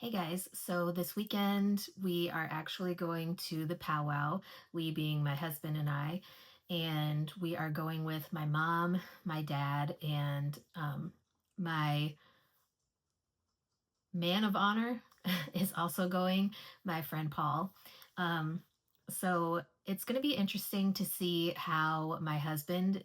Hey guys, so this weekend we are actually going to the powwow, we being my husband and I, and we are going with my mom, my dad, and my man of honor is also going, my friend Paul. Um, so it's going to be interesting to see how my husband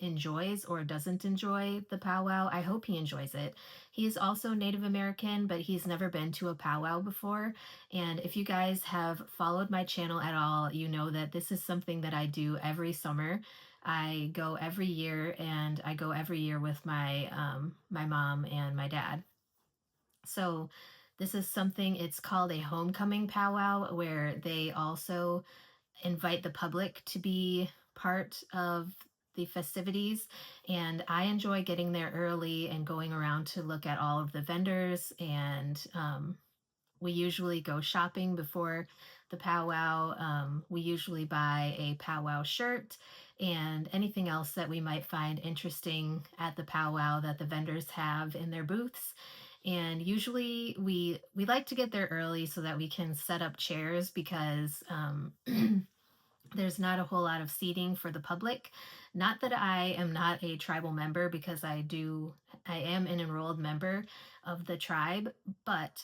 enjoys or doesn't enjoy the powwow. I hope he enjoys it. He's also Native American, but he's never been to a powwow before. And if you guys have followed my channel at all, you know that this is something that I do every summer. I go every year, and I go every year with my mom and my dad. So this is something, it's called a homecoming powwow, where they also invite the public to be part of the festivities. And I enjoy getting there early and going around to look at all of the vendors. And we usually go shopping before the powwow. We usually buy a powwow shirt and anything else that we might find interesting at the powwow that the vendors have in their booths. And usually we like to get there early so that we can set up chairs because there's not a whole lot of seating for the public. Not that I am not a tribal member, because I am an enrolled member of the tribe, but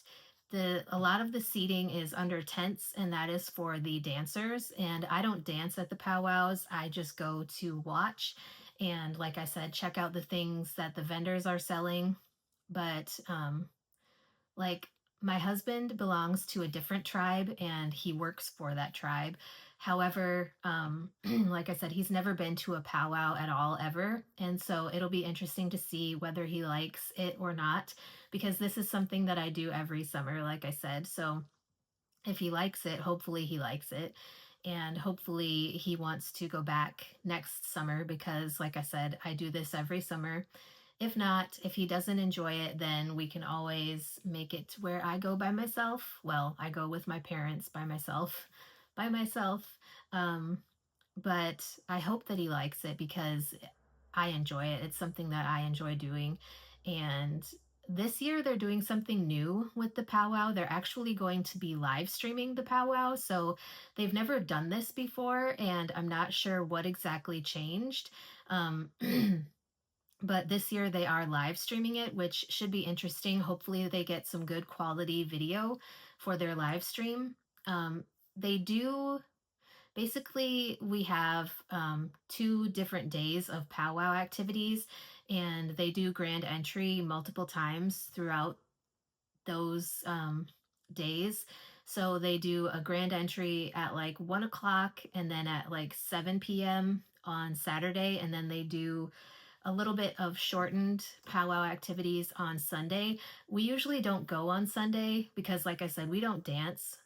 a lot of the seating is under tents, and that is for the dancers. And I don't dance at the powwows. I just go to watch and, like I said, check out the things that the vendors are selling. But like, my husband belongs to a different tribe and he works for that tribe. However, like I said, he's never been to a powwow at all ever. And so it'll be interesting to see whether he likes it or not, because this is something that I do every summer, like I said. So if he likes it, hopefully he likes it. And hopefully he wants to go back next summer because, like I said, I do this every summer. If not, if he doesn't enjoy it, then we can always make it to where I go by myself. Well, I go with my parents by myself. Um, but I hope that he likes it because I enjoy it. It's something that I enjoy doing. And this year they're doing something new with the powwow. They're actually going to be live streaming the powwow. So they've never done this before, and I'm not sure what exactly changed. Um, but this year they are live streaming it, which should be interesting. Hopefully, they get some good quality video for their live stream. They do Basically, we have 2 different days of powwow activities, and they do grand entry multiple times throughout those days. So they do a grand entry at like 1 o'clock and then at like 7 p.m. on Saturday. And then they do a little bit of shortened powwow activities on Sunday. We usually don't go on Sunday because, like I said, we don't dance.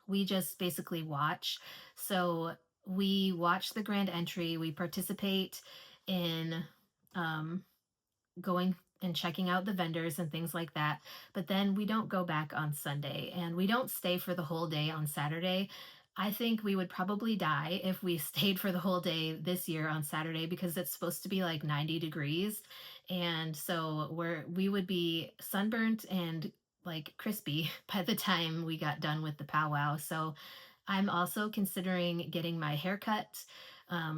We just basically watch. So we watch the grand entry, we participate in um, going and checking out the vendors and things like that. But then we don't go back on Sunday, and we don't stay for the whole day on Saturday. I think we would probably die if we stayed for the whole day this year on Saturday, because it's supposed to be like 90 degrees. And so we would be sunburnt and like crispy by the time we got done with the powwow. So I'm also considering getting my hair cut.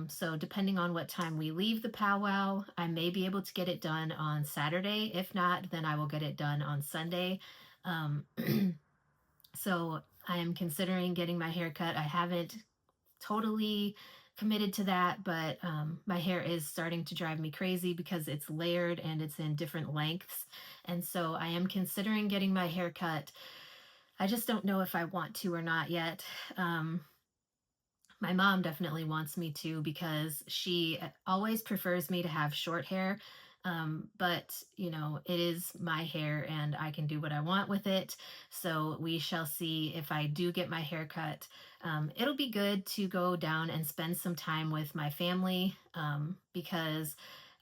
So depending on what time we leave the powwow, I may be able to get it done on Saturday. If not, then I will get it done on Sunday. Um, so I am considering getting my hair cut. I haven't totally committed to that, but my hair is starting to drive me crazy because it's layered and it's in different lengths. And so I am considering getting my hair cut. I just don't know if I want to or not yet. My mom definitely wants me to, because she always prefers me to have short hair. But, it is my hair and I can do what I want with it. So we shall see if I do get my hair cut. It'll be good to go down and spend some time with my family, because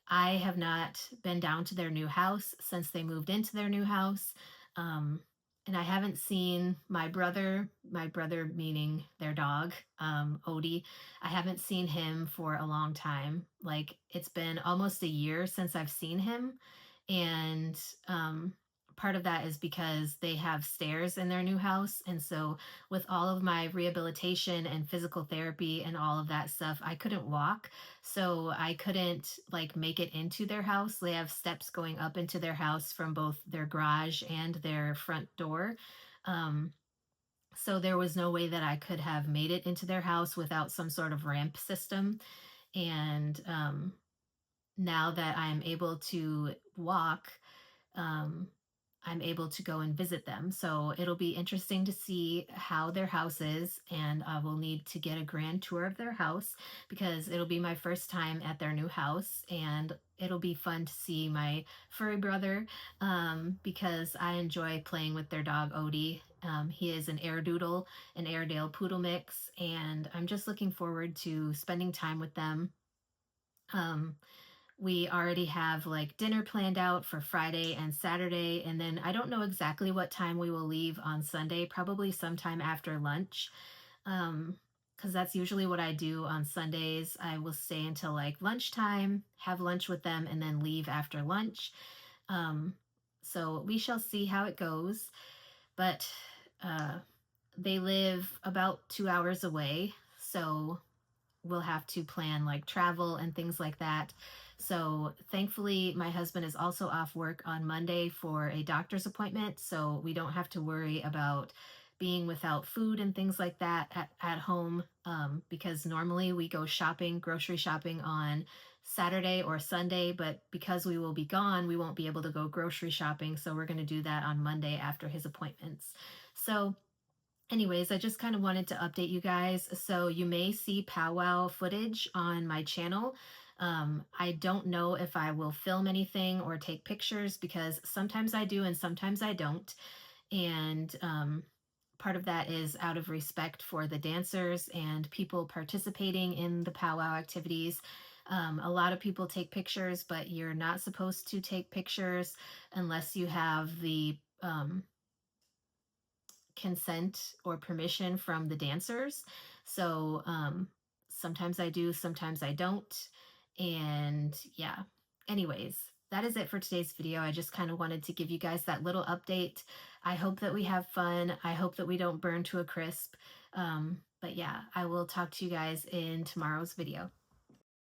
I have not been down to their new house since they moved into their new house. Um, and I haven't seen my brother meaning their dog, Odie. I haven't seen him for a long time. Like, it's been almost a year since I've seen him. And part of that is because they have stairs in their new house. And so, with all of my rehabilitation and physical therapy and all of that stuff, I couldn't walk. So, I couldn't like make it into their house. They have steps going up into their house from both their garage and their front door. Um, so, there was no way that I could have made it into their house without some sort of ramp system. And now that I'm able to walk, um, I'm able to go and visit them. So it'll be interesting to see how their house is, and I will need to get a grand tour of their house because it'll be my first time at their new house, and it'll be fun to see my furry brother because I enjoy playing with their dog Odie. He is an Airdoodle, an Airedale Poodle mix, and I'm just looking forward to spending time with them. Um, we already have like dinner planned out for Friday and Saturday. And then I don't know exactly what time we will leave on Sunday, probably sometime after lunch. Because that's usually what I do on Sundays. I will stay until like lunchtime, have lunch with them, and then leave after lunch. Um, so we shall see how it goes. But uh, they live about 2 hours away. So we'll have to plan like travel and things like that. So thankfully, my husband is also off work on Monday for a doctor's appointment. So we don't have to worry about being without food and things like that at home because normally we go shopping, grocery shopping on Saturday or Sunday. But because we will be gone, we won't be able to go grocery shopping. So we're going to do that on Monday after his appointments. So, anyways, I just kind of wanted to update you guys. So you may see powwow footage on my channel. I don't know if I will film anything or take pictures because sometimes I do and sometimes I don't. And part of that is out of respect for the dancers and people participating in the powwow activities. A lot of people take pictures, but you're not supposed to take pictures unless you have the consent or permission from the dancers. So sometimes I do, sometimes I don't. And yeah, anyways, that is it for today's video. I just kind of wanted to give you guys that little update. I hope that we have fun. I hope that we don't burn to a crisp. But yeah, I will talk to you guys in tomorrow's video.